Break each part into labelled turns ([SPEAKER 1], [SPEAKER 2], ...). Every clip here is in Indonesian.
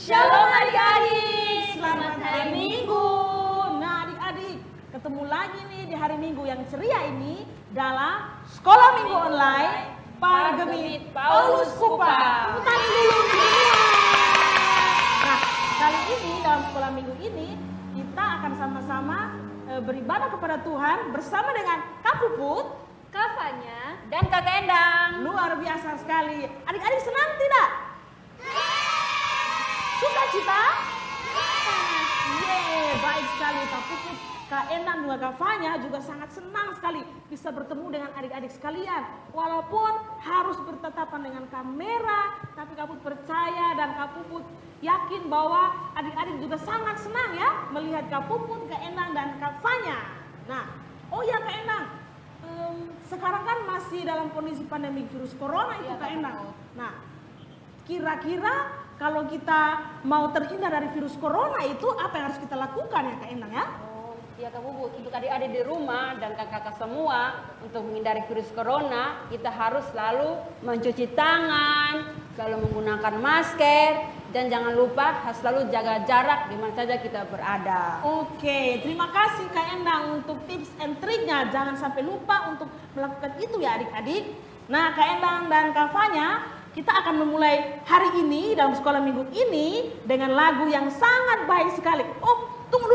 [SPEAKER 1] Shalom adik-adik, selamat hari Minggu. Nah adik-adik, ketemu lagi nih di hari Minggu yang ceria ini dalam Sekolah Minggu Online Pargemit Paulus Kupa. Tepuk dulu semua. Nah kali ini dalam Sekolah Minggu ini kita akan sama-sama beribadah kepada Tuhan bersama dengan Kak Puput,
[SPEAKER 2] Kak Fanya, dan Kak Endang.
[SPEAKER 1] Luar biasa sekali. Adik-adik senang tidak? Sukacita? Yeay, baik sekali Kak Puput, Kak Endang juga Kak Fanya juga sangat senang sekali bisa bertemu dengan adik-adik sekalian. Walaupun harus bertatapan dengan kamera, tapi Kak Puput percaya dan Kak Puput yakin bahwa adik-adik juga sangat senang ya melihat Kak Puput, Kak Endang dan Kak Fanya. Nah, oh ya Kak Endang, sekarang kan masih dalam kondisi pandemi virus corona itu Kak Endang. Nah, kira-kira kalau kita mau terhindar dari virus corona itu apa yang harus kita lakukan ya Kak Endang ya?
[SPEAKER 2] Oh, ya Kak Puput, untuk adik-adik di rumah dan kakak-kakak semua untuk menghindari virus corona kita harus selalu mencuci tangan, selalu menggunakan masker dan jangan lupa harus selalu jaga jarak di mana saja kita berada.
[SPEAKER 1] Oke, terima kasih Kak Endang untuk tips and triknya. Jangan sampai lupa untuk melakukan itu ya adik-adik. Nah Kak Endang dan Kak Fanya, kita akan memulai hari ini dalam Sekolah Minggu ini dengan lagu yang sangat baik sekali. Oh, tunggu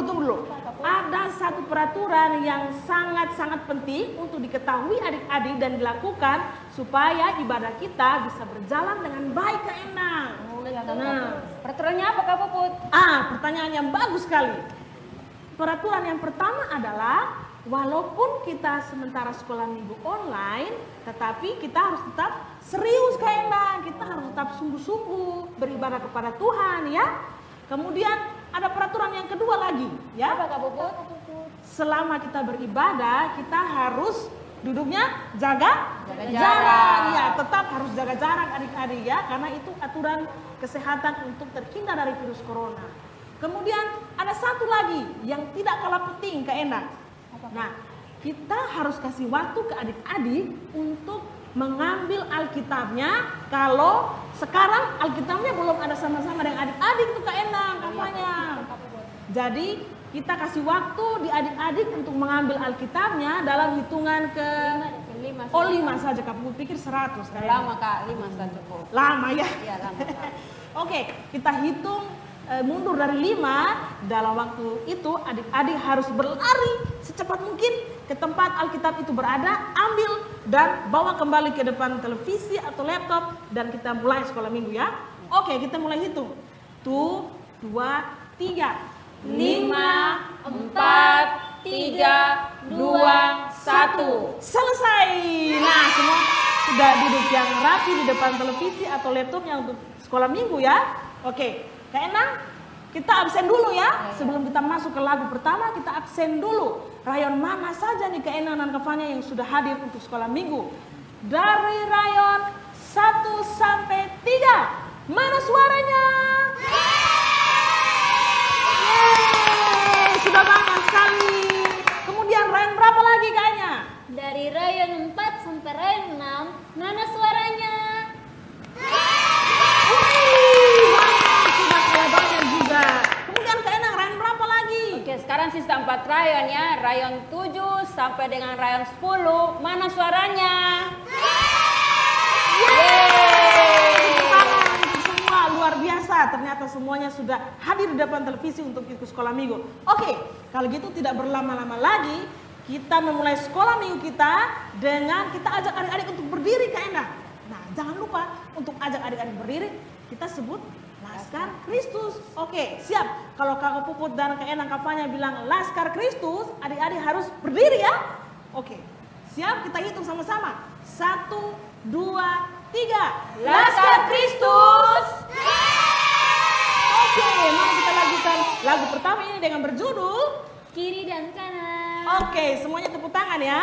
[SPEAKER 1] dulu. Ada satu peraturan yang sangat-sangat penting untuk diketahui adik-adik dan dilakukan supaya ibadah kita bisa berjalan dengan baik Kak Endang. Nah,
[SPEAKER 2] peraturannya apa Kak Puput?
[SPEAKER 1] Pertanyaan yang bagus sekali. Peraturan yang pertama adalah walaupun kita sementara sekolah minggu online, tetapi kita harus tetap serius Kak Endang. Kita harus tetap sungguh-sungguh beribadah kepada Tuhan ya. Kemudian ada peraturan yang kedua lagi ya.
[SPEAKER 2] Apa Kak Puput?
[SPEAKER 1] Selama kita beribadah, kita harus duduknya jaga
[SPEAKER 2] jarak.
[SPEAKER 1] Ya, tetap harus jaga jarak adik-adik ya, karena itu aturan kesehatan untuk terhindar dari virus corona. Kemudian ada satu lagi yang tidak kalah penting Kak Endang. Nah, kita harus kasih waktu ke adik-adik untuk mengambil Alkitabnya. Kalau sekarang Alkitabnya belum ada sama-sama dengan adik-adik tuh Kak Endang, Kak Fanya. Jadi kita kasih waktu di adik-adik untuk mengambil Alkitabnya dalam hitungan ke 5 saja Kak. Aku pikir 100 Kak.
[SPEAKER 2] Lama Kak, 5 saja cukup.
[SPEAKER 1] Lama ya?
[SPEAKER 2] Iya lama Kak.
[SPEAKER 1] Oke, kita hitung mundur dari 5. Dalam waktu itu adik-adik harus berlari secepat mungkin ke tempat Alkitab itu berada, ambil dan bawa kembali ke depan televisi atau laptop dan kita mulai sekolah minggu ya. Oke, kita mulai hitung. 1, 2, 3.
[SPEAKER 2] 5, 4, 3, 2, 1.
[SPEAKER 1] Selesai. Nah, semua sudah duduk yang rapi di depan televisi atau laptopnya untuk sekolah minggu ya. Oke, Kak Endang, kita absen dulu ya. Sebelum kita masuk ke lagu pertama, kita absen dulu. Rayon mana saja nih Kak Endang dan Kak Fanya yang sudah hadir untuk sekolah minggu? Dari rayon 1 sampai 3. Mana suaranya? Yeay, sudah banyak sekali. Kemudian rayon berapa lagi kayaknya?
[SPEAKER 3] Dari rayon 4 sampai rayon 6. Mana suaranya?
[SPEAKER 1] Sudah kalah banyak juga. Kemudian Kak Endang, rayon berapa lagi?
[SPEAKER 2] Oke, sekarang sisa bisa 4 rayon ya. Rayon 7 sampai dengan rayon 10. Mana suaranya?
[SPEAKER 1] Semua luar biasa. Ternyata semuanya sudah hadir di depan televisi untuk ikut sekolah minggu. Oke, kalau gitu tidak berlama-lama lagi, kita memulai sekolah minggu kita dengan kita ajak adik-adik untuk berdiri, Kak Endah. Nah, jangan lupa untuk ajak adik-adik berdiri, kita sebut Laskar Kristus. Oke, siap. Kalau Kakak Puput dan Kak Enang Kak Fanya bilang Laskar Kristus, adik-adik harus berdiri ya. Oke, siap, kita hitung sama-sama. 1, 2, 3.
[SPEAKER 2] Laskar Kristus.
[SPEAKER 1] Oke, mari kita lanjutkan lagu pertama ini dengan berjudul
[SPEAKER 3] Kiri dan kanan.
[SPEAKER 1] Oke, semuanya tepuk tangan ya.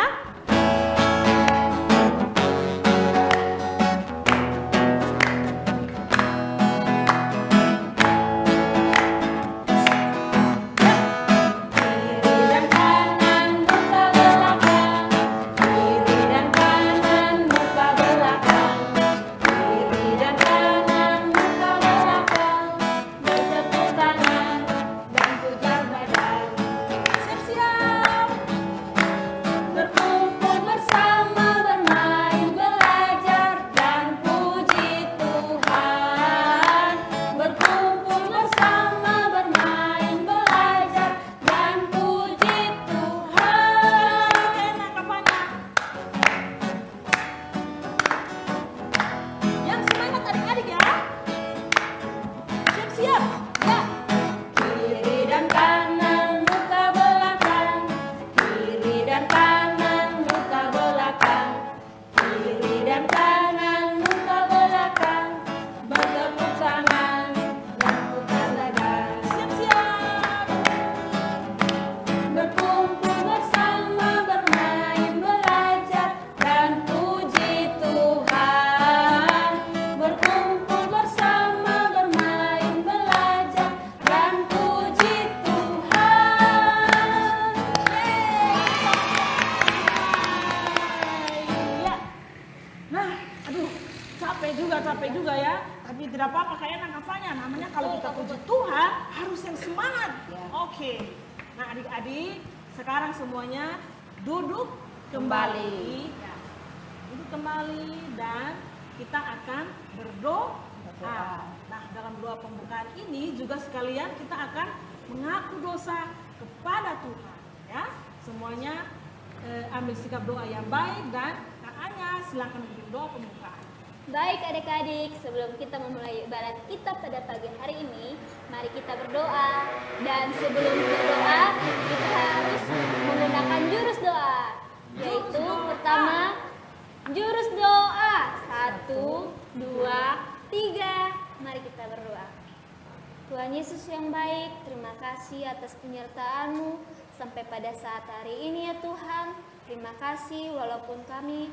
[SPEAKER 1] Capek juga ya, tapi tidak apa-apa Kak Enang Kak Fanya. Namanya kalau kita puji Tuhan harus yang semangat. Oke. Nah adik-adik, sekarang semuanya duduk kembali. Ya. Duduk kembali dan kita akan berdoa. Nah dalam doa pembukaan ini juga sekalian kita akan mengaku dosa kepada Tuhan. Ya, semuanya ambil sikap doa yang baik dan kakaknya silakan bikin doa pembukaan.
[SPEAKER 3] Baik adik-adik, sebelum kita memulai ibadat kita pada pagi hari ini, mari kita berdoa. Dan sebelum berdoa, kita harus menggunakan jurus doa. Yaitu pertama, jurus doa. 1, 2, 3. Mari kita berdoa. Tuhan Yesus yang baik, terima kasih atas penyertaan-Mu sampai pada saat hari ini ya Tuhan. Terima kasih walaupun kami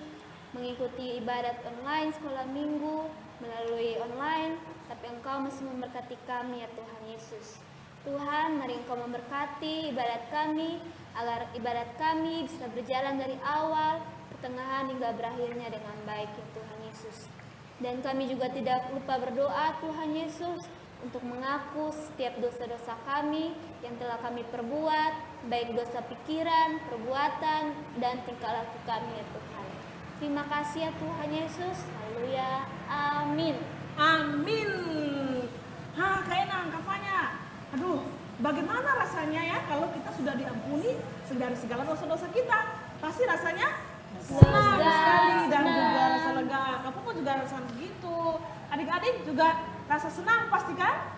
[SPEAKER 3] mengikuti ibadat online sekolah minggu melalui online, tapi Engkau masih memberkati kami ya Tuhan Yesus. Tuhan, mari Engkau memberkati ibadat kami, agar ibadat kami bisa berjalan dari awal, pertengahan hingga berakhirnya dengan baik ya Tuhan Yesus. Dan kami juga tidak lupa berdoa Tuhan Yesus untuk mengaku setiap dosa-dosa kami yang telah kami perbuat, baik dosa pikiran, perbuatan, dan tingkah laku kami ya Tuhan. Terima kasih ya Tuhan Yesus. Haleluya. Amin.
[SPEAKER 1] Amin. Kak Enang, Kak Fanya. Aduh, bagaimana rasanya ya kalau kita sudah diampuni dari segala dosa-dosa kita? Pasti rasanya senang sekali dan juga rasa lega. Kamu juga rasa begitu. Adik-adik juga rasa senang pasti kan?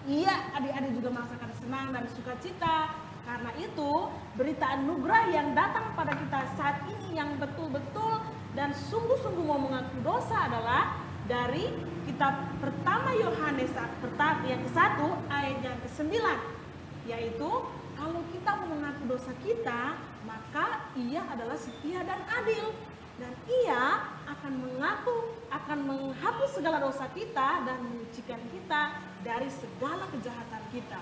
[SPEAKER 1] Iya, adik-adik juga merasakan senang dan sukacita. Karena itu, berita anugerah yang datang pada kita saat ini yang betul-betul dan sungguh-sungguh mau mengaku dosa adalah dari kitab pertama Yohanes yang ke-1 ayat yang ke-9. Yaitu, kalau kita mau mengaku dosa kita, maka ia adalah setia dan adil. Dan ia akan menghapus segala dosa kita dan menyucikan kita dari segala kejahatan kita.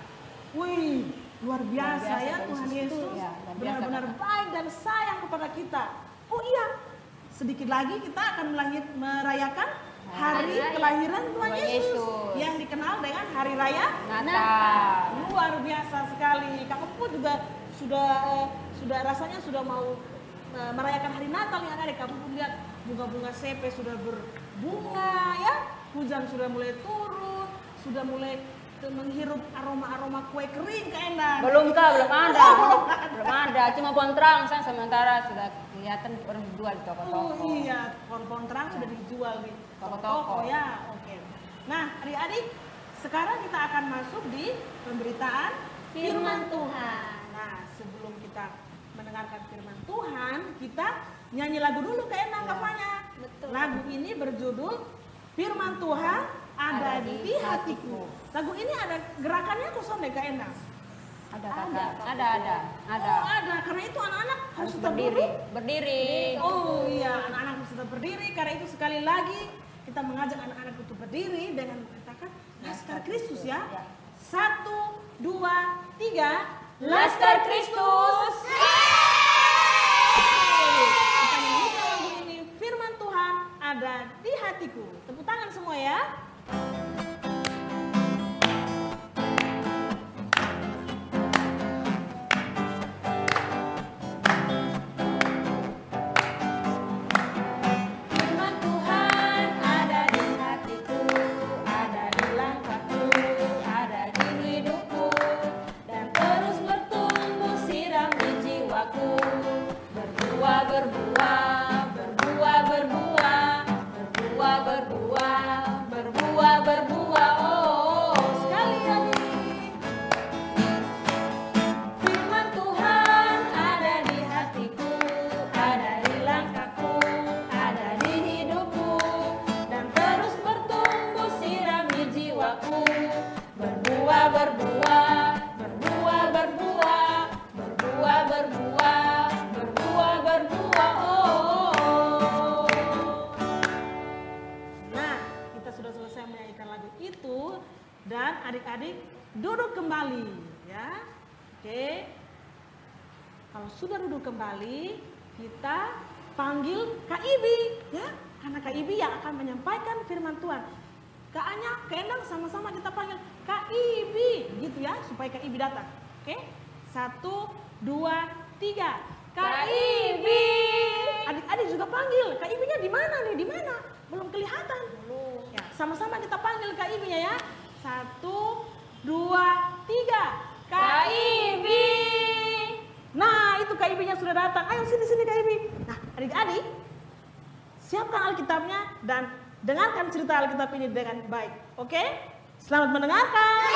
[SPEAKER 1] Wih, luar biasa ya Tuhan Yesus, benar-benar baik dan sayang kepada kita. Oh iya, sedikit lagi kita akan merayakan hari kelahiran Tuhan Yesus yang dikenal dengan Hari Raya
[SPEAKER 2] Natal.
[SPEAKER 1] Luar biasa sekali. Kak Puput juga sudah rasanya sudah mau merayakan hari Natal ya adik. Kak Puput lihat bunga-bunga sepe sudah berbunga ya, hujan sudah mulai turun, sudah mulai menghirup aroma-aroma kue kering Kak Endang.
[SPEAKER 2] Belum Kak, belum ada. Belum ada, cuma pohon terang saya sementara sudah kelihatan orang dijual di toko-toko.
[SPEAKER 1] Oh iya, pohon terang sudah dijual di toko-toko ya. Oke. Nah, adik-adik, sekarang kita akan masuk di pemberitaan
[SPEAKER 3] Firman Tuhan.
[SPEAKER 1] Nah, sebelum kita mendengarkan firman Tuhan, kita nyanyi lagu dulu Kak Endang Kafanya.
[SPEAKER 3] Betul.
[SPEAKER 1] Lagu ini berjudul Firman Tuhan ada di hatiku. Lagu ini ada gerakannya kosong deh Kak Endang.
[SPEAKER 2] Ada Kakak, ada.
[SPEAKER 1] Oh ada, karena itu anak-anak harus tetap
[SPEAKER 2] berdiri,
[SPEAKER 1] duduk.
[SPEAKER 2] berdiri.
[SPEAKER 1] Oh iya, anak-anak harus tetap berdiri. Karena itu sekali lagi kita mengajak anak-anak untuk berdiri dengan mengatakan Laskar Kristus ya. 1, 2, 3,
[SPEAKER 2] Laskar Kristus.
[SPEAKER 1] Kita menyanyikan lagu ini, Firman Tuhan ada di hatiku. Tepuk tangan semua ya.
[SPEAKER 2] Firman Tuhan ada di hatiku, ada di langkahku, ada di hidupku, dan terus bertumbuh siram di jiwaku. Berbuah, berbuah, berbuah, berbuah, berbuah, berbuah, berbuah, berbuah. Oh,
[SPEAKER 1] Sekali lagi.
[SPEAKER 2] Firman Tuhan ada di hatiku, ada di langkahku, ada di hidupku, dan terus bertumbuh siram di jiwaku. Berbuah, berbuah, berbuah, berbuah, berbuah, berbuah, berbuah, berbuah. Oh.
[SPEAKER 1] Nah, kita sudah selesai menyanyikan lagu itu dan adik-adik duduk kembali ya. Oke. Kalau sudah duduk kembali, kita panggil Kak Ibi ya. Karena Kak Ibi yang akan menyampaikan firman Tuhan. Kak Anya, Kak Endang sama-sama kita panggil Kak Ibi gitu ya, supaya Kak Ibi datang. Oke. 1, 2, 3. Kak Ibi. Adik-adik juga panggil. Kak Ibinya di mana nih? Di mana? Belum kelihatan. Ya, sama-sama kita panggil Kak Ibinya ya. 1, 2, 3.
[SPEAKER 2] Kak Ibi.
[SPEAKER 1] Nah, itu Kak Ibinya sudah datang. Ayo sini Kak Ibi. Nah, adik-adik, siapkan Alkitabnya dan dengarkan cerita Alkitab ini dengan baik. Oke? Selamat mendengarkan.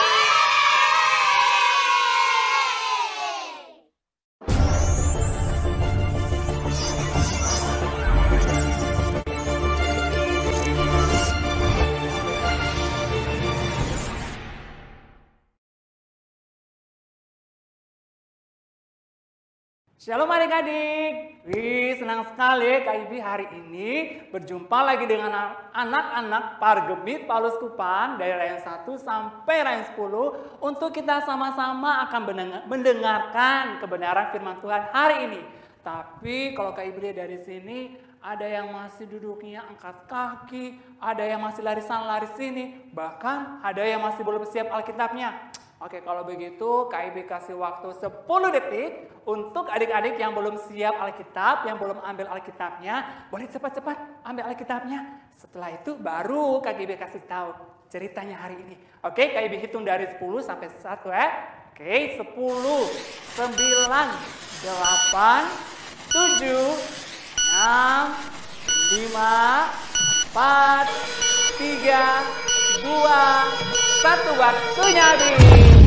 [SPEAKER 4] Shalom adik-adik, senang sekali Kak Ibi hari ini berjumpa lagi dengan anak-anak Pargemit Paulus Kupan dari Rayon 1 sampai Rayon 10 untuk kita sama-sama akan mendengarkan kebenaran firman Tuhan hari ini. Tapi kalau Kak Ibi lihat dari sini, ada yang masih duduknya angkat kaki, ada yang masih lari sini, bahkan ada yang masih belum siap Alkitabnya. Oke, kalau begitu KIB kasih waktu 10 detik untuk adik-adik yang belum siap Alkitab, yang belum ambil Alkitabnya, boleh cepat-cepat ambil Alkitabnya. Setelah itu baru KIB kasih tahu ceritanya hari ini. Oke, KIB hitung dari 10 sampai 1 ya. Oke, 10, 9, 8, 7, 6, 5, 4, 3, 2, 1, waktunya habis.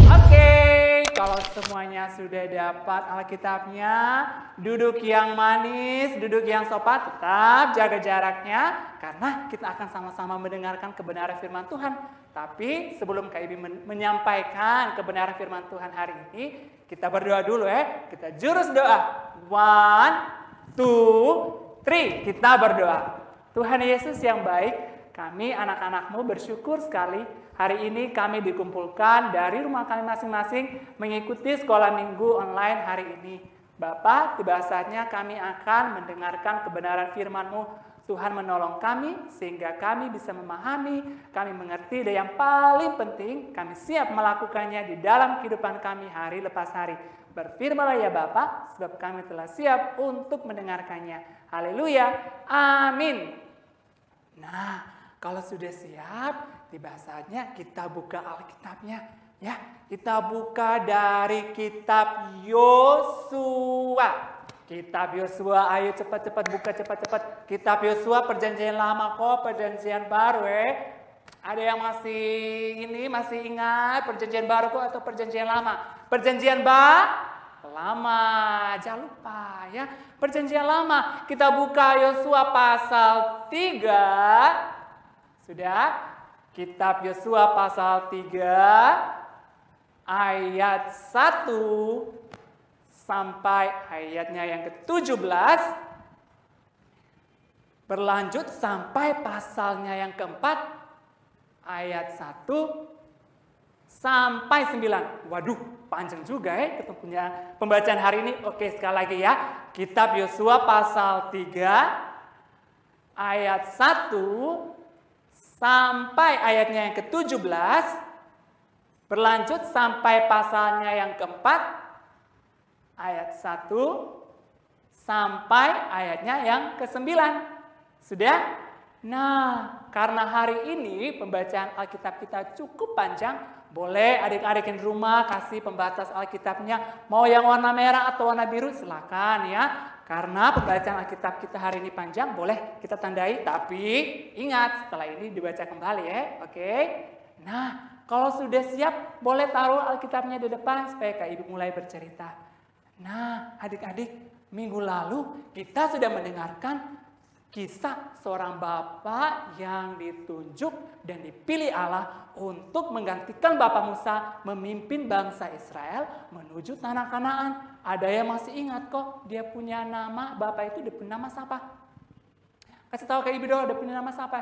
[SPEAKER 4] Oke, kalau semuanya sudah dapat Alkitabnya, duduk yang manis, duduk yang sopan, tetap jaga jaraknya, karena kita akan sama-sama mendengarkan kebenaran firman Tuhan. Tapi sebelum KIB menyampaikan kebenaran firman Tuhan hari ini, kita berdoa dulu ya. Kita jurus doa. 1, 2, 3. Kita berdoa. Tuhan Yesus yang baik, kami anak-anak-Mu bersyukur sekali hari ini kami dikumpulkan dari rumah kami masing-masing mengikuti sekolah minggu online hari ini. Bapak, tiba saatnya kami akan mendengarkan kebenaran firman-Mu. Tuhan menolong kami sehingga kami bisa memahami, kami mengerti, dan yang paling penting kami siap melakukannya di dalam kehidupan kami hari lepas hari. Berfirmanlah ya Bapa, sebab kami telah siap untuk mendengarkannya. Haleluya, amin. Nah, kalau sudah siap, tiba saatnya kita buka Alkitabnya. Ya, kita buka dari kitab Yosua. Kitab Yosua, ayo cepat-cepat buka, cepat-cepat. Kitab Yosua perjanjian lama kok, perjanjian baru Ada yang masih ingat perjanjian baru kok atau perjanjian lama? Perjanjian lama, jangan lupa ya. Perjanjian lama, kita buka Yosua pasal 3. Sudah? Kitab Yosua pasal 3 ayat 1 sampai ayatnya yang ke-17, berlanjut sampai pasalnya yang keempat, ayat 1 sampai 9. Waduh, panjang juga ketemunya pembacaan hari ini. Oke, sekali lagi ya. Kitab Yosua pasal 3, ayat 1 sampai ayatnya yang ke-17, berlanjut sampai pasalnya yang keempat, ayat 1 sampai ayatnya yang ke-9. Sudah? Nah, karena hari ini pembacaan Alkitab kita cukup panjang, boleh adik-adik di rumah kasih pembatas Alkitabnya, mau yang warna merah atau warna biru silakan ya. Karena pembacaan Alkitab kita hari ini panjang, boleh kita tandai, tapi ingat setelah ini dibaca kembali ya. Oke? Nah, kalau sudah siap, boleh taruh Alkitabnya di depan supaya Kak Ibu mulai bercerita. Nah, adik-adik, minggu lalu kita sudah mendengarkan kisah seorang bapak yang ditunjuk dan dipilih Allah untuk menggantikan Bapak Musa memimpin bangsa Israel menuju tanah Kanaan. Ada yang masih ingat kok, dia punya nama, bapak itu dia punya nama siapa? Kasih tahu Kak Ibu dong, dia punya nama siapa?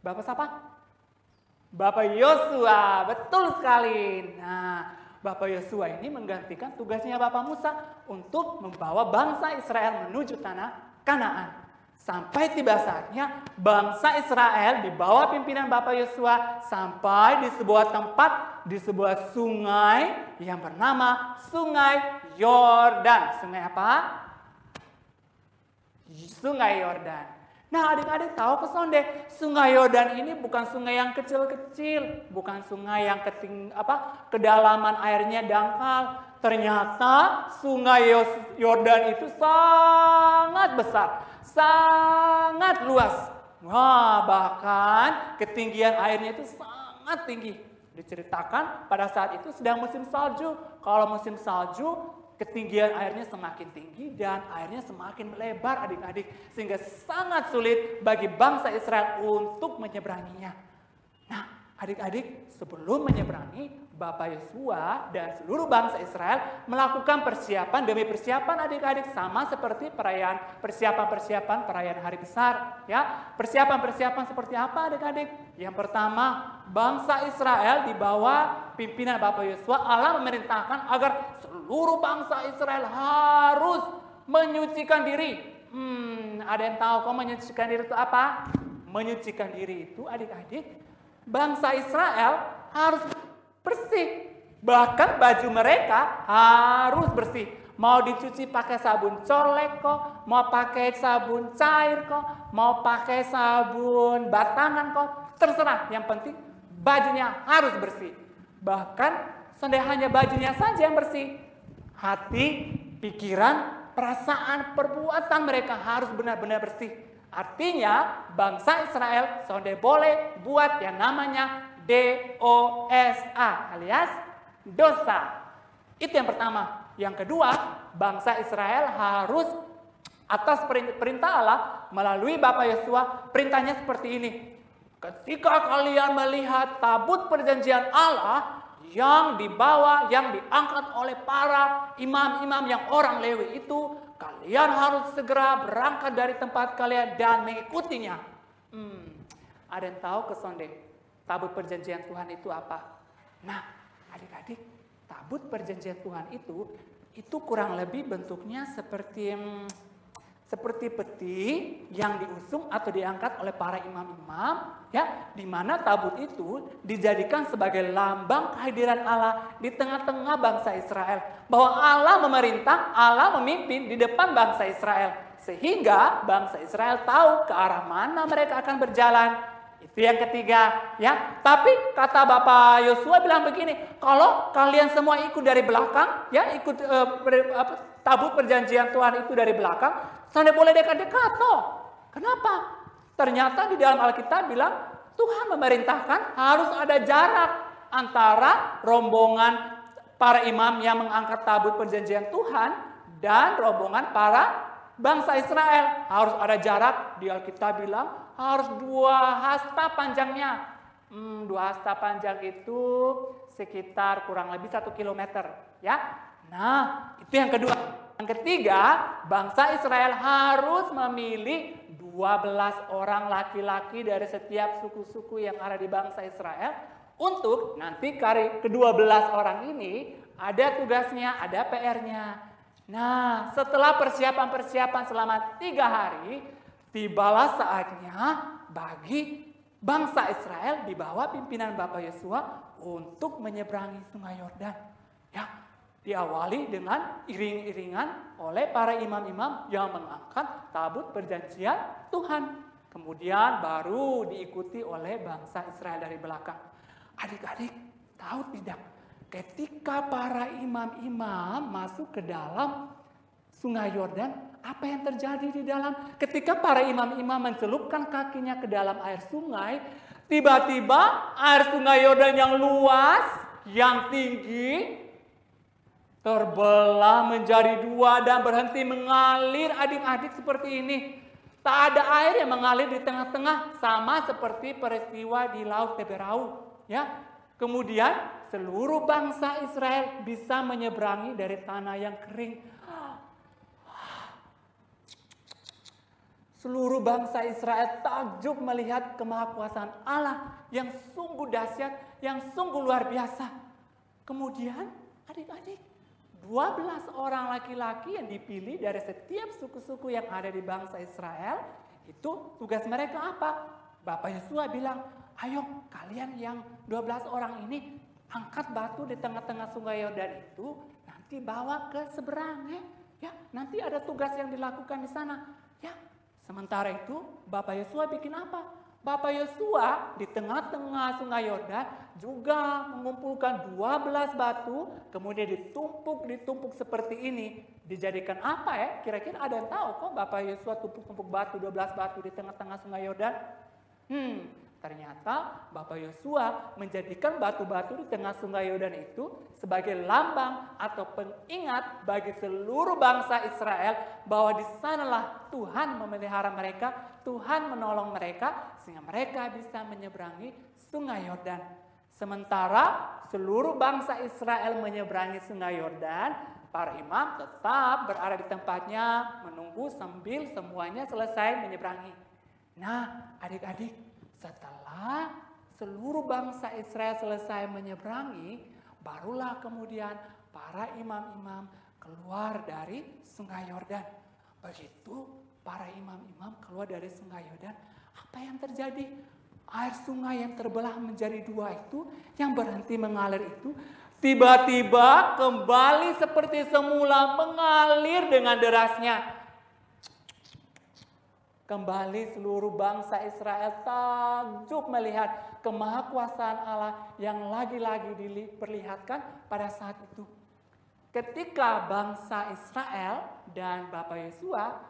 [SPEAKER 4] Bapak siapa? Bapak Yosua, betul sekali. Nah, Bapak Yosua ini menggantikan tugasnya Bapak Musa untuk membawa bangsa Israel menuju tanah Kanaan. Sampai tiba saatnya bangsa Israel di bawah pimpinan Bapak Yosua sampai di sebuah tempat, di sebuah sungai yang bernama Sungai Yordan. Sungai apa? Sungai Yordan. Nah, adik-adik tahu kesonde, Sungai Yordan ini bukan sungai yang kecil-kecil, bukan sungai yang kedalaman airnya dangkal. Ternyata Sungai Yordan itu sangat besar, sangat luas. Wah, bahkan ketinggian airnya itu sangat tinggi. Diceritakan pada saat itu sedang musim salju. Kalau musim salju, ketinggian airnya semakin tinggi dan airnya semakin melebar adik-adik. Sehingga sangat sulit bagi bangsa Israel untuk menyeberanginya. Nah, adik-adik, sebelum menyeberangi, Bapak Yosua dan seluruh bangsa Israel melakukan persiapan demi persiapan adik-adik, sama seperti persiapan perayaan hari besar. Ya, persiapan seperti apa adik-adik? Yang pertama, bangsa Israel di bawah pimpinan Bapak Yosua, Allah memerintahkan agar seluruh bangsa Israel harus menyucikan diri. Ada yang tahu kok menyucikan diri itu apa? Menyucikan diri itu adik-adik, bangsa Israel harus bersih. Bahkan baju mereka harus bersih. Mau dicuci pakai sabun colek kok, mau pakai sabun cair kok, mau pakai sabun batangan kok, terserah. Yang penting bajunya harus bersih. Bahkan hanya bajunya saja yang bersih. Hati, pikiran, perasaan, perbuatan mereka harus benar-benar bersih. Artinya bangsa Israel sonde boleh buat yang namanya DOSA alias dosa. Itu yang pertama. Yang kedua, bangsa Israel harus atas perintah Allah melalui Bapak Yosua, perintahnya seperti ini. Ketika kalian melihat tabut perjanjian Allah yang dibawa, yang diangkat oleh para imam-imam yang orang Lewi itu, kalian harus segera berangkat dari tempat kalian dan mengikutinya. Ada yang tahu kesonde? Tabut perjanjian Tuhan itu apa? Nah, adik-adik, tabut perjanjian Tuhan itu kurang lebih bentuknya seperti seperti peti yang diusung atau diangkat oleh para imam-imam, ya, di mana tabut itu dijadikan sebagai lambang kehadiran Allah di tengah-tengah bangsa Israel, bahwa Allah memerintah, Allah memimpin di depan bangsa Israel, sehingga bangsa Israel tahu ke arah mana mereka akan berjalan. Itu yang ketiga, ya. Tapi kata Bapak Yosua bilang begini, kalau kalian semua ikut dari belakang, ya, ikut tabut perjanjian Tuhan itu dari belakang, tidak boleh dekat-dekat, toh. Kenapa? Ternyata di dalam Alkitab bilang Tuhan memerintahkan harus ada jarak antara rombongan para imam yang mengangkat tabut perjanjian Tuhan dan rombongan para bangsa Israel. Harus ada jarak, di Alkitab bilang harus 2 hasta panjangnya. 2 hasta panjang itu sekitar kurang lebih 1 kilometer, ya. Nah, itu yang kedua. Yang ketiga, bangsa Israel harus memilih 12 orang laki-laki dari setiap suku-suku yang ada di bangsa Israel untuk nanti ke-12 orang ini ada tugasnya, ada PR-nya. Nah, setelah persiapan-persiapan selama 3 hari, tibalah saatnya bagi bangsa Israel di bawah pimpinan Bapak Yosua untuk menyeberangi Sungai Yordan. Ya, diawali dengan iring-iringan oleh para imam-imam yang mengangkat tabut perjanjian Tuhan. Kemudian baru diikuti oleh bangsa Israel dari belakang. Adik-adik, tahu tidak? Ketika para imam-imam masuk ke dalam Sungai Yordan, apa yang terjadi di dalam? Ketika para imam-imam mencelupkan kakinya ke dalam air sungai, tiba-tiba air Sungai Yordan yang luas, yang tinggi, terbelah menjadi 2 dan berhenti mengalir, adik-adik, seperti ini. Tak ada air yang mengalir di tengah-tengah, sama seperti peristiwa di Laut Teberau. Ya, kemudian seluruh bangsa Israel bisa menyeberangi dari tanah yang kering. Seluruh bangsa Israel takjub melihat kemahakuasaan Allah yang sungguh dahsyat, yang sungguh luar biasa. Kemudian adik-adik, 12 orang laki-laki yang dipilih dari setiap suku-suku yang ada di bangsa Israel, itu tugas mereka apa? Bapak Yosua bilang, ayo kalian yang 12 orang ini angkat batu di tengah-tengah Sungai Yordan itu, nanti bawa ke seberang, ya. Nanti ada tugas yang dilakukan di sana, ya. Sementara itu Bapak Yosua bikin apa? Bapak Yosua di tengah-tengah Sungai Yordan juga mengumpulkan 12 batu, kemudian ditumpuk seperti ini. Dijadikan apa ya? Kira-kira ada yang tahu kok Bapak Yosua tumpuk-tumpuk batu, 12 batu di tengah-tengah Sungai Yordan? Ternyata Bapak Yosua menjadikan batu-batu di tengah Sungai Yordan itu sebagai lambang atau pengingat bagi seluruh bangsa Israel bahwa di sanalah Tuhan memelihara mereka, Tuhan menolong mereka sehingga mereka bisa menyeberangi Sungai Yordan. Sementara seluruh bangsa Israel menyeberangi Sungai Yordan, para imam tetap berada di tempatnya menunggu sambil semuanya selesai menyeberangi. Nah, adik-adik, setelah seluruh bangsa Israel selesai menyeberangi, barulah kemudian para imam-imam keluar dari Sungai Yordan. Begitu para imam-imam keluar dari Sungai Yordan, apa yang terjadi? Air sungai yang terbelah menjadi 2 itu, yang berhenti mengalir itu, tiba-tiba kembali seperti semula mengalir dengan derasnya. Kembali seluruh bangsa Israel takjub melihat kemahakuasaan Allah yang lagi-lagi diperlihatkan pada saat itu. Ketika bangsa Israel dan Bapak Yosua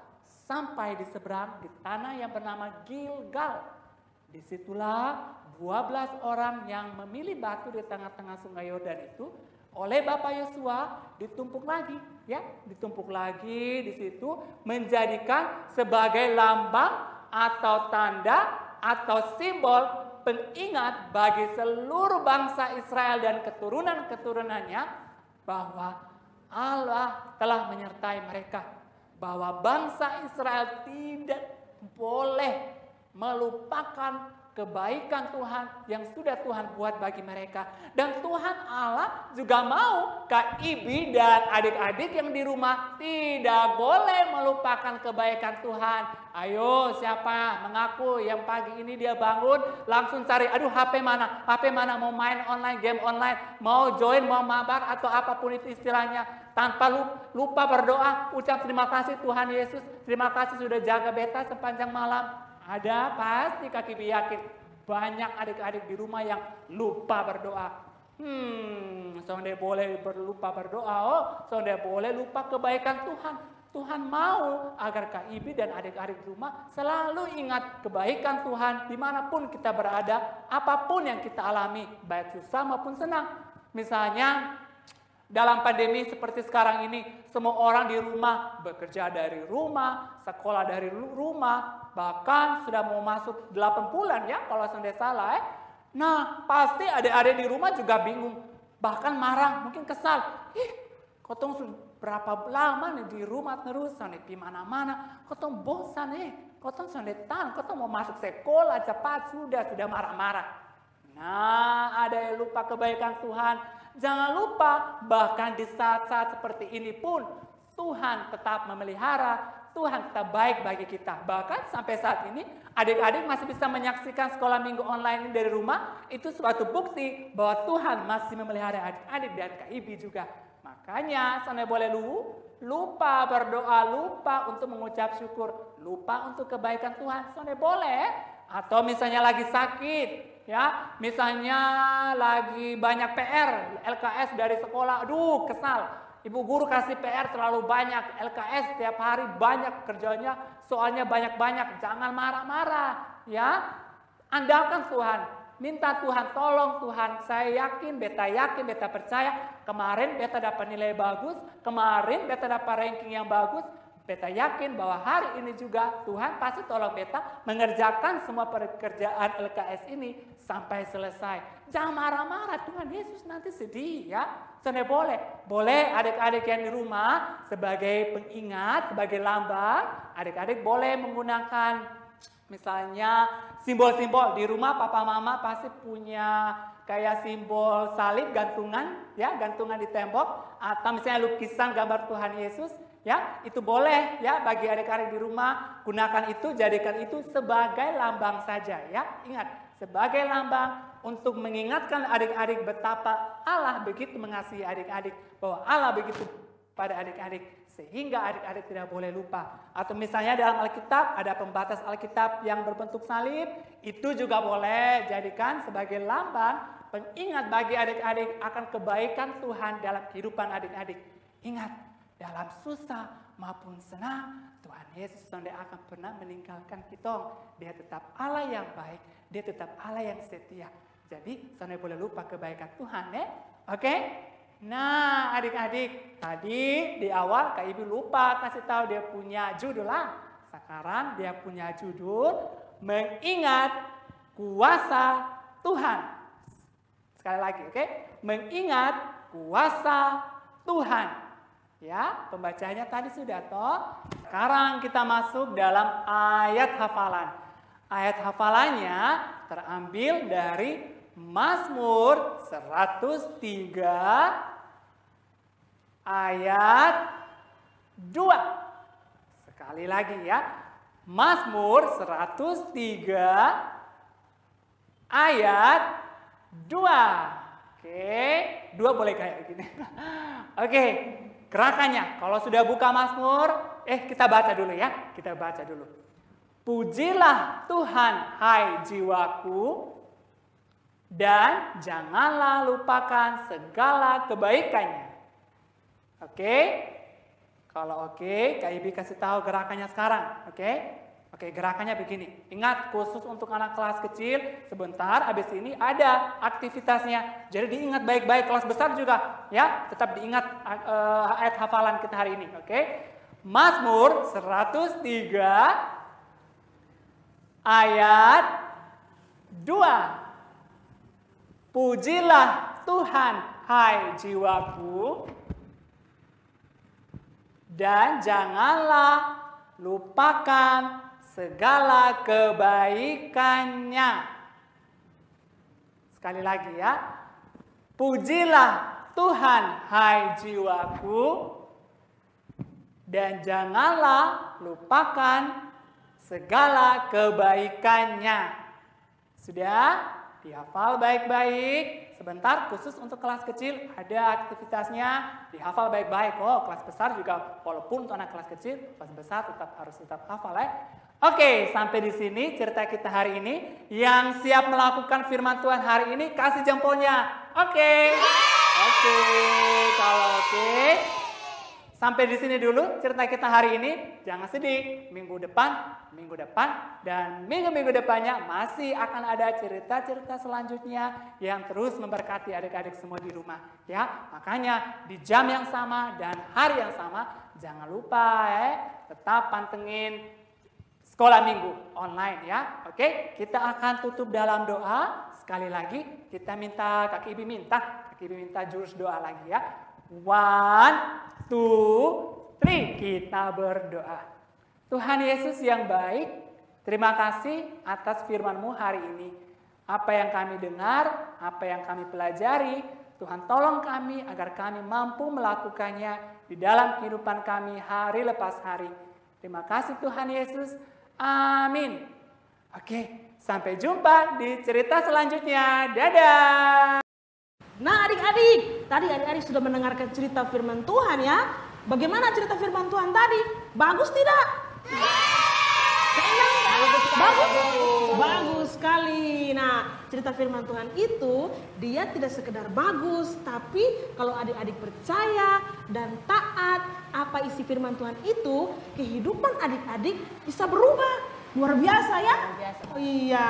[SPEAKER 4] sampai di seberang di tanah yang bernama Gilgal, disitulah 12 orang yang memilih batu di tengah-tengah Sungai Yordan itu oleh Bapak Yosua ditumpuk lagi, ya, ditumpuk lagi di situ menjadikan sebagai lambang atau tanda atau simbol pengingat bagi seluruh bangsa Israel dan keturunan-keturunannya bahwa Allah telah menyertai mereka, bahwa bangsa Israel tidak boleh melupakan kebaikan Tuhan yang sudah Tuhan buat bagi mereka. Dan Tuhan Allah juga mau Kak Ibi dan adik-adik yang di rumah tidak boleh melupakan kebaikan Tuhan. Ayo, siapa mengaku yang pagi ini dia bangun langsung cari, aduh HP mana, mau main online, game online, mau join, mau mabar atau apapun itu istilahnya. Tanpa lupa berdoa, ucap terima kasih Tuhan Yesus, terima kasih sudah jaga beta sepanjang malam. Ada pasti Kak Ibi yakin banyak adik-adik di rumah yang lupa berdoa. Sonde boleh lupa berdoa, sonde boleh lupa kebaikan Tuhan. Tuhan mau agar Kak Ibi dan adik-adik di rumah selalu ingat kebaikan Tuhan dimanapun kita berada, apapun yang kita alami, baik susah maupun senang. Misalnya dalam pandemi seperti sekarang ini, semua orang di rumah, bekerja dari rumah, sekolah dari rumah, bahkan sudah mau masuk 8 bulan ya kalau saya salah. Nah, pasti adik-adik di rumah juga bingung, bahkan marah, mungkin kesal. Kotong sudah berapa lama nih di rumah terus, soalnya di mana-mana, kotong bosan kotong sondetan, kotong mau masuk sekolah cepat, sudah marah-marah. Nah, ada yang lupa kebaikan Tuhan. Jangan lupa, bahkan di saat-saat seperti ini pun, Tuhan tetap memelihara, Tuhan tetap baik bagi kita. Bahkan sampai saat ini, adik-adik masih bisa menyaksikan sekolah minggu online ini dari rumah, itu suatu bukti bahwa Tuhan masih memelihara adik-adik dan Kak Ibi juga. Makanya, sana boleh lupa berdoa, lupa untuk mengucap syukur, lupa untuk kebaikan Tuhan, sana boleh. Atau misalnya lagi sakit, ya, misalnya lagi banyak PR, LKS dari sekolah, aduh kesal, ibu guru kasih PR terlalu banyak, LKS tiap hari banyak kerjanya, soalnya banyak-banyak, jangan marah-marah, ya, andalkan Tuhan, minta Tuhan, tolong Tuhan, saya yakin, beta percaya, kemarin beta dapat nilai bagus, kemarin beta dapat ranking yang bagus, beta yakin bahwa hari ini juga Tuhan pasti tolong beta mengerjakan semua pekerjaan LKS ini sampai selesai. Jangan marah-marah, Tuhan Yesus nanti sedih ya. Sebenarnya boleh adik-adik yang di rumah sebagai pengingat, sebagai lambang, adik-adik boleh menggunakan misalnya simbol-simbol di rumah. Papa mama pasti punya kayak simbol salib gantungan, ya, gantungan di tembok, atau misalnya lukisan gambar Tuhan Yesus. Ya, itu boleh ya bagi adik-adik di rumah, gunakan itu, jadikan itu sebagai lambang saja ya. Ingat, sebagai lambang untuk mengingatkan adik-adik betapa Allah begitu mengasihi adik-adik, bahwa Allah begitu pada adik-adik sehingga adik-adik tidak boleh lupa. Atau misalnya dalam Alkitab ada pembatas Alkitab yang berbentuk salib, itu juga boleh jadikan sebagai lambang pengingat bagi adik-adik akan kebaikan Tuhan dalam kehidupan adik-adik. Ingat, dalam susah maupun senang, Tuhan Yesus tidak akan pernah meninggalkan kita. Dia tetap Allah yang baik, dia tetap Allah yang setia. Jadi, saya boleh lupa kebaikan Tuhan ya. Oke? Nah, adik-adik, tadi di awal Kak Ibu lupa kasih tahu dia punya judul lah. Sekarang dia punya judul Mengingat Kuasa Tuhan. Sekali lagi, oke? Mengingat kuasa Tuhan. Ya, pembacanya tadi sudah toh. Sekarang kita masuk dalam ayat hafalan. Ayat hafalannya terambil dari Mazmur 103 ayat 2. Sekali lagi ya. Mazmur 103 ayat 2. Oke, 2 boleh kayak gini. Oke. Gerakannya, kalau sudah buka Mazmur, kita baca dulu ya. Kita baca dulu. Pujilah Tuhan, hai jiwaku, dan janganlah lupakan segala kebaikannya. Oke? Kalau oke, Kak Ibi kasih tahu gerakannya sekarang. Oke? Oke, gerakannya begini. Ingat, khusus untuk anak kelas kecil, sebentar habis ini ada aktivitasnya. Jadi diingat baik-baik, kelas besar juga ya, tetap diingat ayat hafalan kita hari ini. Oke? Mazmur 103 ayat 2. Pujilah Tuhan, hai jiwaku, dan janganlah lupakan segala kebaikannya. Sekali lagi ya. Pujilah Tuhan hai jiwaku, dan janganlah lupakan segala kebaikannya. Sudah dihafal baik-baik. Sebentar khusus untuk kelas kecil ada aktivitasnya, dihafal baik-baik. Oh, kelas besar juga walaupun untuk anak kelas kecil, kelas besar harus tetap hafal ya. Oke, sampai di sini cerita kita hari ini. Yang siap melakukan firman Tuhan hari ini kasih jempolnya. Oke. Kalau oke. Sampai di sini dulu cerita kita hari ini. Jangan sedih, minggu depan, dan minggu-minggu depannya masih akan ada cerita-cerita selanjutnya yang terus memberkati adik-adik semua di rumah. Ya, makanya di jam yang sama dan hari yang sama, jangan lupa tetap pantengin sekolah minggu online ya. Oke, kita akan tutup dalam doa. Sekali lagi kita minta, Kak Ibi minta jurus doa lagi ya. 1, 2, 3, kita berdoa. Tuhan Yesus yang baik, terima kasih atas firman-Mu hari ini. Apa yang kami dengar, apa yang kami pelajari, Tuhan tolong kami agar kami mampu melakukannya di dalam kehidupan kami hari lepas hari. Terima kasih Tuhan Yesus. Amin. Oke, sampai jumpa di cerita selanjutnya. Dadah.
[SPEAKER 1] Nah adik-adik, tadi adik-adik sudah mendengarkan cerita firman Tuhan ya. Bagaimana cerita firman Tuhan tadi? Bagus tidak? Bagus sekali. Nah, cerita firman Tuhan itu dia tidak sekedar bagus, tapi kalau adik-adik percaya dan taat apa isi firman Tuhan itu, kehidupan adik-adik bisa berubah. Luar biasa ya?
[SPEAKER 2] Luar biasa.
[SPEAKER 1] Oh iya.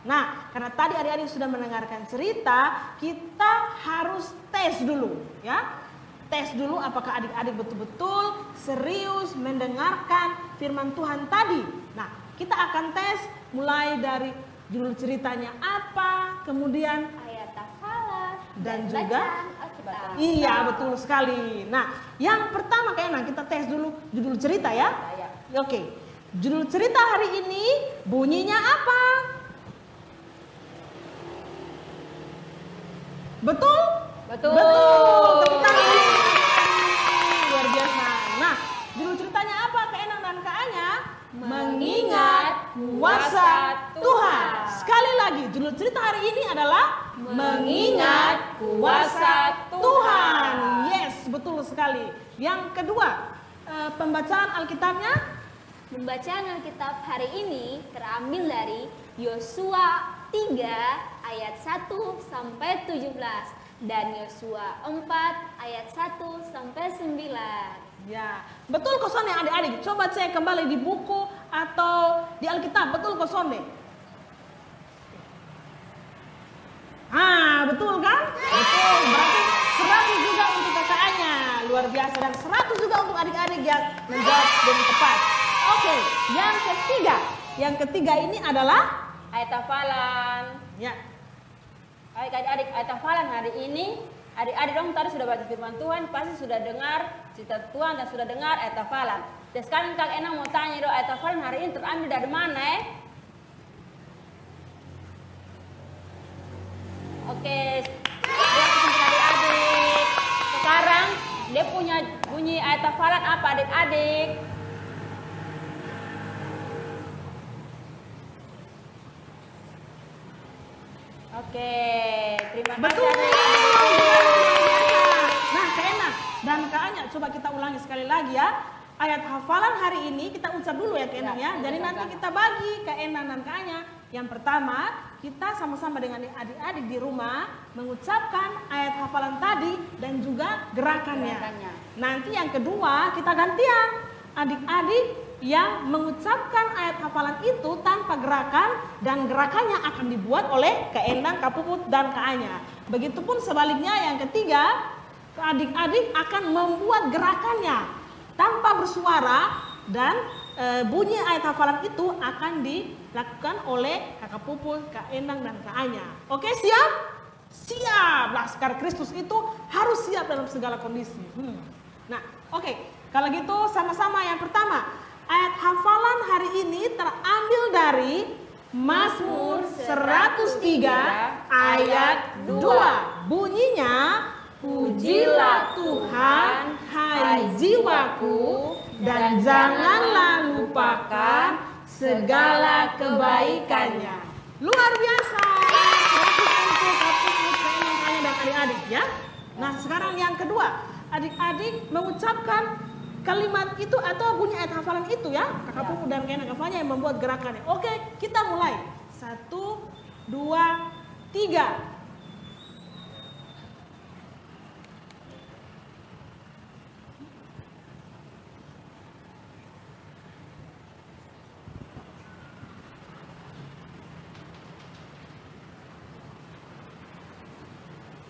[SPEAKER 1] Nah, karena tadi adik-adik sudah mendengarkan cerita, kita harus tes dulu ya. Tes dulu apakah adik-adik betul-betul serius mendengarkan firman Tuhan tadi. Nah, kita akan tes mulai dari judul ceritanya apa, kemudian
[SPEAKER 3] Ayat hafalan
[SPEAKER 1] dan juga
[SPEAKER 3] Alkitab.
[SPEAKER 1] iya betul sekali. Nah, yang pertama kayaknya kita tes dulu judul cerita ya. Oke, judul cerita hari ini bunyinya apa? Betul?
[SPEAKER 2] Betul.
[SPEAKER 1] Tepuk tangan. Luar biasa. Nah, judul ceritanya apa? Kak Enang dan Kak Anya? Mengingat kuasa Tuhan. Sekali lagi, judul cerita hari ini adalah Mengingat kuasa Tuhan. Yes, betul sekali. Yang kedua, pembacaan Alkitabnya?
[SPEAKER 3] Pembacaan Alkitab hari ini terambil dari Yosua 3 ayat 1 sampai 17 dan Yosua 4 ayat 1 sampai 9.
[SPEAKER 1] Ya, betul kosong ya adik-adik. Coba cek kembali di buku atau di Alkitab, betul kosong deh. Betul kan? Betul. Berarti 100 juga untuk kakaknya. Luar biasa. Dan 100 juga untuk adik-adik yang menjawab dengan tepat. Oke, yang ketiga. Yang ketiga ini adalah
[SPEAKER 2] Ayat hafalan.
[SPEAKER 1] ya.
[SPEAKER 2] Adik-adik, ayat hafalan hari ini, adik-adik dong tadi sudah baca firman Tuhan, pasti sudah dengar cerita Tuhan dan sudah dengar ayat hafalan. Dan sekarang Kak Enang mau tanya dong, ayat hafalan hari ini terambil dari mana Oke, lihat adik-adik. Sekarang dia punya bunyi ayat hafalan apa adik-adik? Oke, terima kasih.
[SPEAKER 1] Betul.
[SPEAKER 2] adik-adik.
[SPEAKER 1] Nah, Kak Enang dan Kak Anya, coba kita ulangi sekali lagi ya. Ayat hafalan hari ini kita ucap dulu ya Kak Enang ya. Jadi nanti kita bagi Kak Enang dan Kak Anya. Yang pertama, kita sama-sama dengan adik-adik di rumah mengucapkan ayat hafalan tadi dan juga gerakannya. Nanti yang kedua, kita gantian. Adik-adik yang mengucapkan ayat hafalan itu tanpa gerakan dan gerakannya akan dibuat oleh Kak Endang, Kak Puput, dan Kak Anya. Begitupun sebaliknya yang ketiga, adik-adik akan membuat gerakannya tanpa bersuara dan bunyi ayat hafalan itu akan dilakukan oleh Kakak Puput, Kak Endang, dan Kak Anya. Oke, siap? Siap. Laskar Kristus itu harus siap dalam segala kondisi. Nah, oke. Kalau gitu sama-sama yang pertama, ayat hafalan hari ini terambil dari Mazmur 103 ayat 2. Bunyinya, pujilah Tuhan, hai jiwaku, dan janganlah lupakan segala kebaikannya. Luar biasa. Untuk dan adik-adik ya. Nah, sekarang yang kedua, adik-adik mengucapkan kalimat itu atau bunyi ayat hafalan itu ya. Kakak Pupu dan Kak Ena Kavanya yang membuat gerakannya. Oke, kita mulai. 1, 2, 3.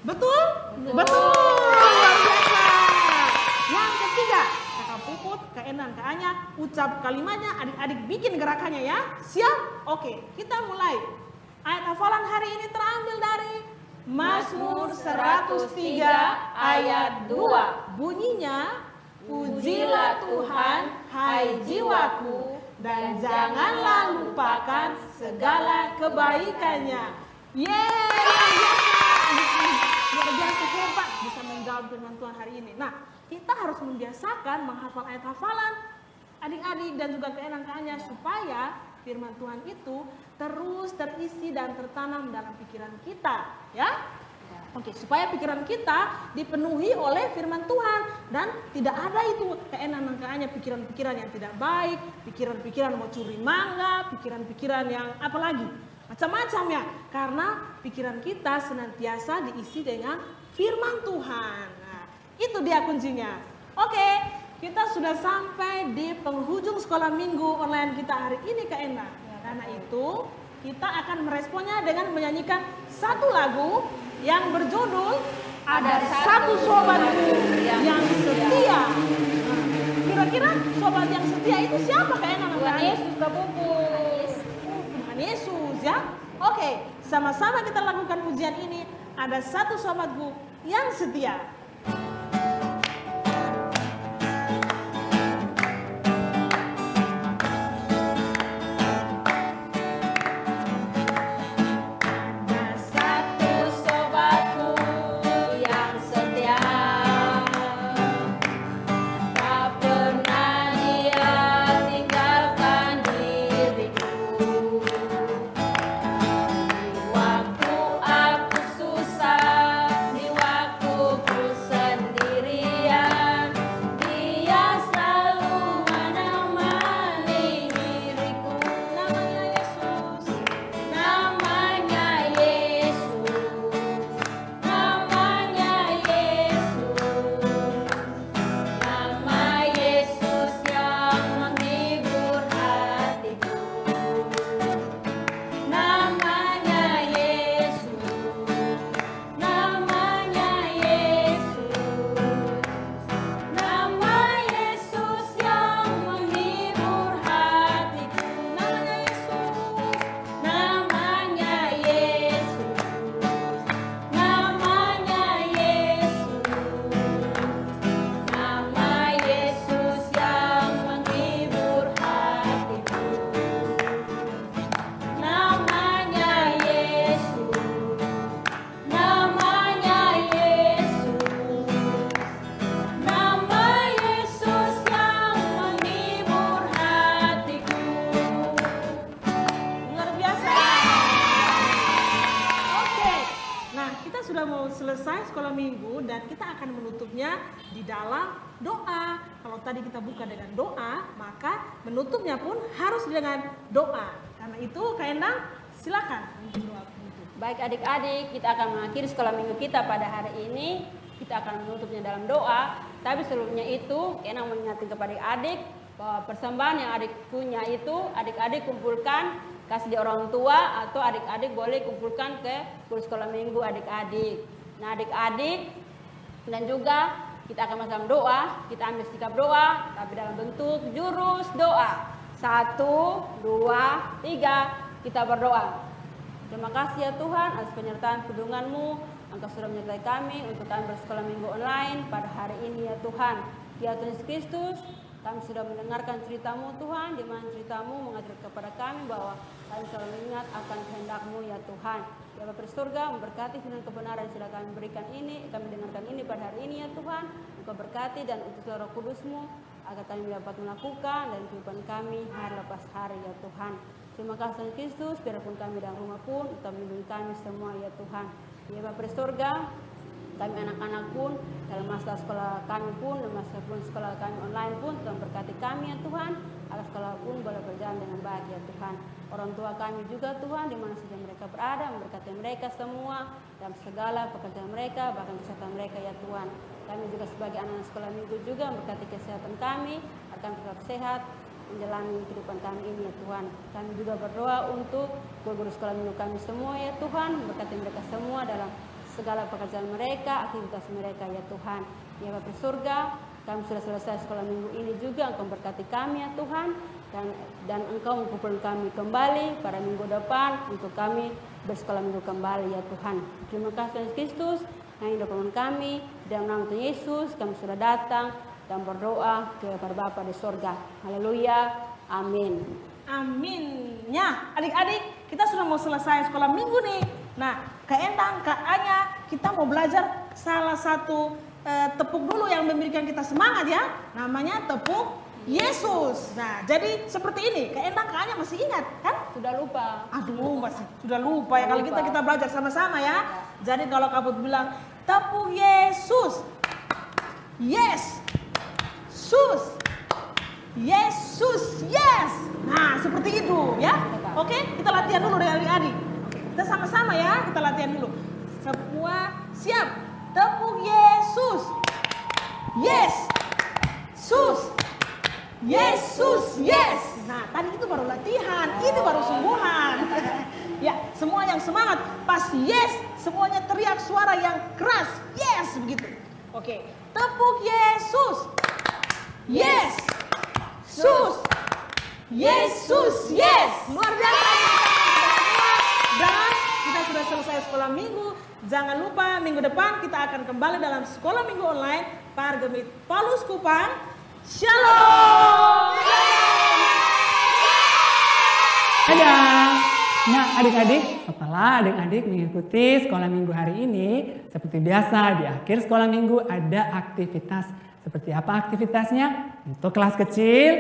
[SPEAKER 1] Betul? Betul. Luar biasa. Yang ketiga, Kakak Puput, Kak Enan, Kak Anya, ucap kalimatnya, adik-adik bikin gerakannya ya. Siap? Oke, kita mulai. Ayat hafalan hari ini terambil dari Mazmur 103 ayat 2. Bunyinya, pujilah Tuhan, hai jiwaku, dan janganlah lupakan segala kebaikannya. Yeay! Luar biasa hebat bisa menjawab firman Tuhan hari ini. Nah, kita harus membiasakan menghafal ayat hafalan adik-adik dan juga keenang-keenangnya supaya firman Tuhan itu terus terisi dan tertanam dalam pikiran kita, ya. Oke, supaya pikiran kita dipenuhi oleh firman Tuhan dan tidak ada itu keenang-keenangnya pikiran-pikiran yang tidak baik, pikiran-pikiran mau curi mangga, pikiran-pikiran yang apa lagi? Macam-macam ya, karena pikiran kita senantiasa diisi dengan firman Tuhan. Nah, itu dia kuncinya. Oke, kita sudah sampai di penghujung sekolah minggu online kita hari ini Kak Ena. Karena itu kita akan meresponnya dengan menyanyikan satu lagu yang berjudul Ada Satu Sobatku Yang Setia. Kira-kira sobat yang setia itu siapa Kak Ena?
[SPEAKER 2] Tuhan Yesus Kak Pupu.
[SPEAKER 1] Tuhan Yesus ya. Oke, sama-sama kita lakukan pujian ini. Ada satu sobatku yang setia. Selesai sekolah minggu dan kita akan menutupnya di dalam doa. Kalau tadi kita buka dengan doa, maka menutupnya pun harus dengan doa. Karena itu Kak Endang silakan untuk doa penutup.
[SPEAKER 2] Baik adik-adik, kita akan mengakhiri sekolah minggu kita pada hari ini. Kita akan menutupnya dalam doa. Tapi sebelumnya itu, Kak Endang mengingatkan kepada adik bahwa persembahan yang adik punya itu adik-adik kumpulkan kasih di orang tua atau adik-adik boleh kumpulkan ke guru sekolah minggu adik-adik. Nah adik-adik dan juga kita akan masuk doa, kita ambil sikap doa tapi dalam bentuk jurus doa. 1, 2, 3 kita berdoa. Terima kasih ya Tuhan atas penyertaan pedungan-Mu. Engkau sudah menyertai kami untuk kami bersekolah minggu online pada hari ini ya Tuhan. Ya Tuhan Yesus Kristus, Kami sudah mendengarkan cerita-Mu Tuhan, di mana cerita-Mu mengajar kepada kami bahwa kami selalu mengingat akan kehendak-Mu ya Tuhan. Ya Bapa di surga, memberkati firman kebenaran yang sudah kami berikan ini, kami dengarkan ini pada hari ini ya Tuhan. Engkau berkati dan utus Roh Kudus-Mu agar kami dapat melakukan dan kehidupan kami hari lepas hari ya Tuhan. Terima kasih Tuhan Kristus, biarpun kami dalam rumah pun, Engkau melindungi kami semua ya Tuhan. Ya Bapa di surga, kami anak-anak pun, dalam masa sekolah kami pun, dalam masa pun sekolah kami online pun, Tuhan berkati kami ya Tuhan, agar sekolah pun boleh berjalan dengan baik ya Tuhan. Orang tua kami juga Tuhan, di mana saja mereka berada, memberkati mereka semua, dalam segala pekerjaan mereka, bahkan kesehatan mereka ya Tuhan. Kami juga sebagai anak-anak sekolah minggu juga, memberkati kesehatan kami, agar kami tetap sehat, menjalani kehidupan kami ini ya Tuhan. Kami juga berdoa untuk guru-guru sekolah minggu kami semua ya Tuhan, memberkati mereka semua dalam segala pekerjaan mereka, aktivitas mereka ya Tuhan. Ya Bapa di surga, kami sudah selesai sekolah minggu ini juga, Engkau berkati kami ya Tuhan, dan Engkau mengumpulkan kami kembali pada minggu depan untuk kami bersekolah minggu kembali ya Tuhan. Terima kasih Yesus Kristus, yang hidup kami, dalam nama Tuhan Yesus kami sudah datang dan berdoa kepada Bapa di surga. Haleluya, amin.
[SPEAKER 1] Amin. Ya, adik-adik, kita sudah mau selesai sekolah minggu nih. Nah, Kak Endang, Kak Anya, kita mau belajar salah satu tepuk dulu yang memberikan kita semangat ya. Namanya tepuk Yesus. Nah, jadi seperti ini. Kak Endang, Kak Anya masih ingat kan?
[SPEAKER 2] Sudah lupa.
[SPEAKER 1] Aduh, masih sudah lupa ya. Kalau kita belajar sama-sama ya. Jadi kalau kabut bilang tepuk Yesus. Yes. Sus. Yesus. Yes. Nah, seperti itu ya. Oke, kita latihan dulu dari adik-adik. Kita sama-sama ya, kita latihan dulu. Semua siap. Tepuk Yesus. Yes. Sus. Yesus. Yes. Nah, tadi itu baru latihan, ini baru sungguhan. Ya, semua yang semangat. Pas yes, semuanya teriak suara yang keras. Yes, begitu. Oke. Tepuk Yesus. Yes. Sus. Yesus. Yes. Luar biasa. Dan kita sudah selesai sekolah minggu. Jangan lupa minggu depan kita akan kembali dalam sekolah minggu online Pargemit Paulus Kupang. Shalom.
[SPEAKER 4] Dadah. Nah adik-adik, setelah adik-adik mengikuti sekolah minggu hari ini, seperti biasa di akhir sekolah minggu ada aktivitas. Seperti apa aktivitasnya? Untuk kelas kecil,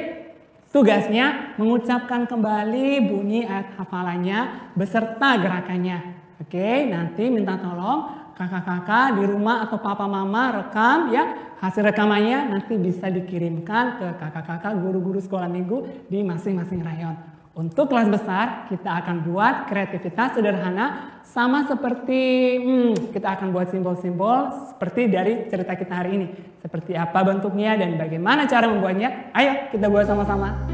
[SPEAKER 4] tugasnya mengucapkan kembali bunyi ayat hafalannya beserta gerakannya. Oke, nanti minta tolong kakak-kakak di rumah atau papa mama rekam ya. Hasil rekamannya nanti bisa dikirimkan ke kakak-kakak guru-guru sekolah minggu di masing-masing rayon. Untuk kelas besar kita akan buat kreativitas sederhana sama seperti kita akan buat simbol-simbol seperti dari cerita kita hari ini. Seperti apa bentuknya dan bagaimana cara membuatnya. Ayo kita buat sama-sama.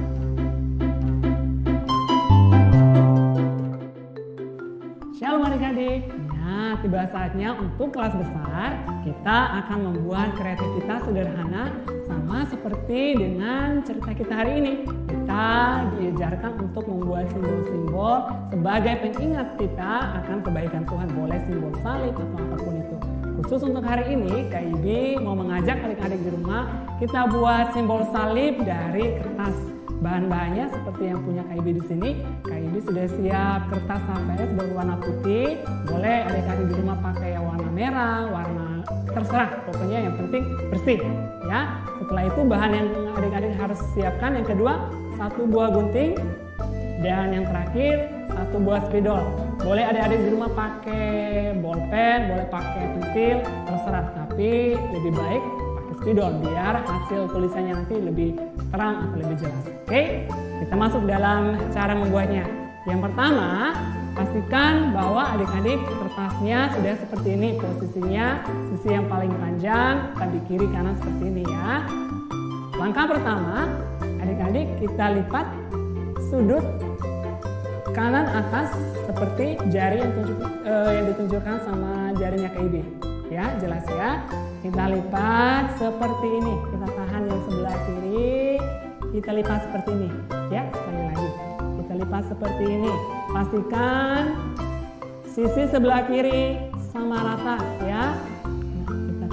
[SPEAKER 4] Shalom adik-adik. Nah, tiba saatnya untuk kelas besar kita akan membuat kreativitas sederhana sama seperti dengan cerita kita hari ini. Kita diajarkan untuk membuat simbol-simbol sebagai pengingat kita akan kebaikan Tuhan. Boleh simbol salib atau apapun itu. Khusus untuk hari ini, Kak Ibi mau mengajak adik-adik di rumah kita buat simbol salib dari kertas. Bahan-bahannya seperti yang punya Kak Ibi di sini. Kak Ibi sudah siap kertas HVS berwarna putih. Boleh adik-adik di rumah pakai yang warna merah, warna terserah. Pokoknya yang penting bersih, ya. Setelah itu bahan yang adik-adik harus siapkan yang kedua 1 buah gunting dan yang terakhir 1 buah spidol. Boleh adik-adik di rumah pakai bolpen, boleh pakai pensil, terserah. Tapi lebih baik spidol biar hasil tulisannya nanti lebih terang atau lebih jelas. Oke, kita masuk dalam cara membuatnya. Yang pertama, pastikan bahwa adik-adik kertasnya sudah seperti ini posisinya, sisi yang paling panjang, tadi kiri kanan seperti ini ya. Langkah pertama, adik-adik kita lipat sudut kanan atas seperti jari yang ditunjukkan sama jarinya Kak Ibi. Ya, jelas ya. Kita lipat seperti ini. Kita tahan yang sebelah kiri. Kita lipat seperti ini. Ya, sekali lagi. Kita lipat seperti ini. Pastikan sisi sebelah kiri sama rata ya. Nah,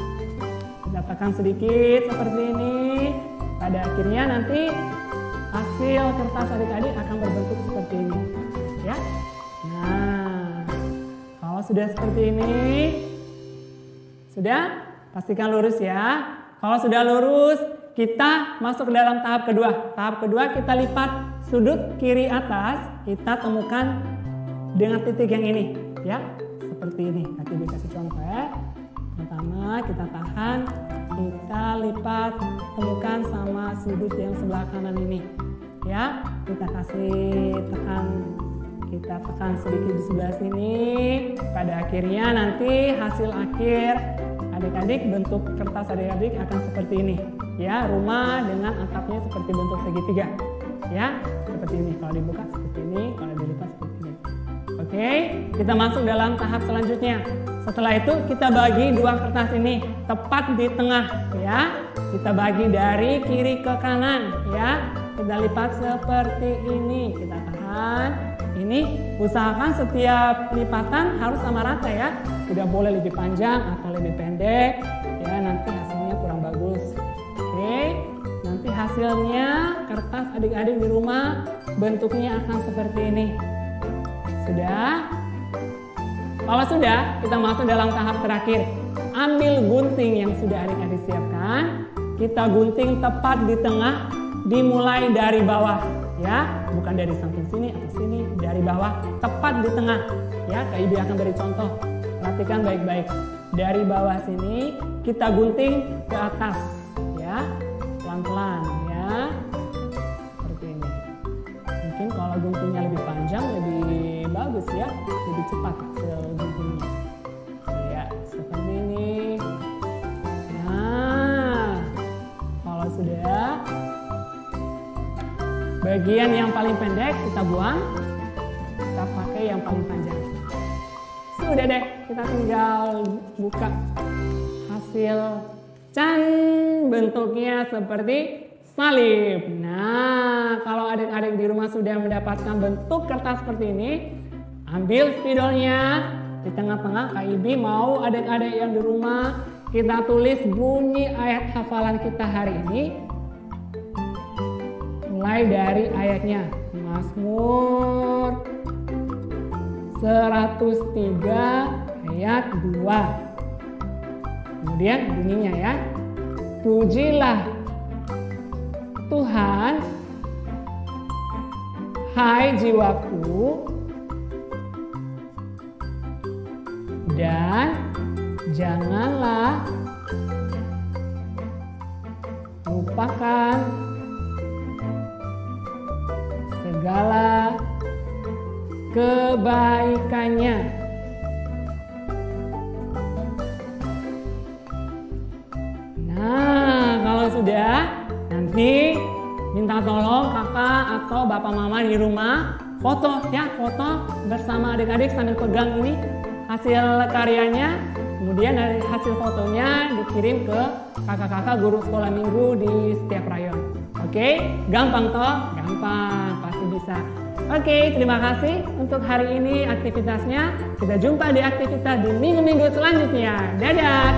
[SPEAKER 4] kita tekan sedikit seperti ini.
[SPEAKER 5] Pada akhirnya nanti hasil kertas adik-adik akan berbentuk seperti ini, ya. Nah, kalau sudah seperti ini, sudah pastikan lurus ya. Kalau sudah lurus, kita masuk ke dalam tahap kedua. Tahap kedua kita lipat sudut kiri atas, kita temukan dengan titik yang ini, ya. Seperti ini. Nanti dikasih contoh ya. Pertama kita tahan, kita lipat, temukan sama sudut yang sebelah kanan ini, ya. Kita kasih tekan sedikit di sebelah sini. Pada akhirnya nanti hasil akhir adik-adik, bentuk kertas adik-adik akan seperti ini, ya. Rumah dengan atapnya seperti bentuk segitiga, ya. Seperti ini. Kalau dibuka seperti ini, kalau dilipat seperti ini. Oke, kita masuk dalam tahap selanjutnya. Setelah itu kita bagi dua kertas ini tepat di tengah, ya. Kita bagi dari kiri ke kanan, ya. Kita lipat seperti ini. Kita tahan. Ini usahakan setiap lipatan harus sama rata ya. Tidak boleh lebih panjang atau lebih pendek, ya. Nanti hasilnya kurang bagus. Oke, nanti hasilnya kertas adik-adik di rumah bentuknya akan seperti ini. Sudah? Kalau sudah, kita masuk dalam tahap terakhir. Ambil gunting yang sudah adik-adik siapkan. Kita gunting tepat di tengah, dimulai dari bawah, ya. Bukan dari samping sini atau sini, dari bawah, tepat di tengah, ya. Kak Ibi akan beri contoh. Perhatikan baik-baik. Dari bawah sini, kita gunting ke atas, ya. Pelan-pelan, ya. Seperti ini. Mungkin kalau guntingnya lebih panjang, lebih bagus ya, lebih cepat hasil guntingnya. Ya, seperti ini. Nah, kalau sudah, bagian yang paling pendek kita buang, kita pakai yang paling panjang. Sudah deh, kita tinggal buka hasil. Can, bentuknya seperti salib. Nah, kalau adik-adik di rumah sudah mendapatkan bentuk kertas seperti ini, ambil spidolnya di tengah-tengah. Kak Ibi mau adik-adik yang di rumah kita tulis bunyi ayat hafalan kita hari ini. Mulai dari ayatnya Mazmur 103 ayat 2. Kemudian bunyinya ya, pujilah Tuhan, hai jiwaku, dan janganlah lupakan segala kebaikannya. Nah, kalau sudah, nanti minta tolong kakak atau bapak mama di rumah foto ya, foto bersama adik-adik sambil pegang ini hasil karyanya. Kemudian dari hasil fotonya dikirim ke kakak-kakak guru sekolah minggu di setiap rayon. Oke, gampang toh? Gampang, pasti bisa. Oke, terima kasih untuk hari ini aktivitasnya. Kita jumpa di aktivitas di minggu-minggu selanjutnya. Dadah.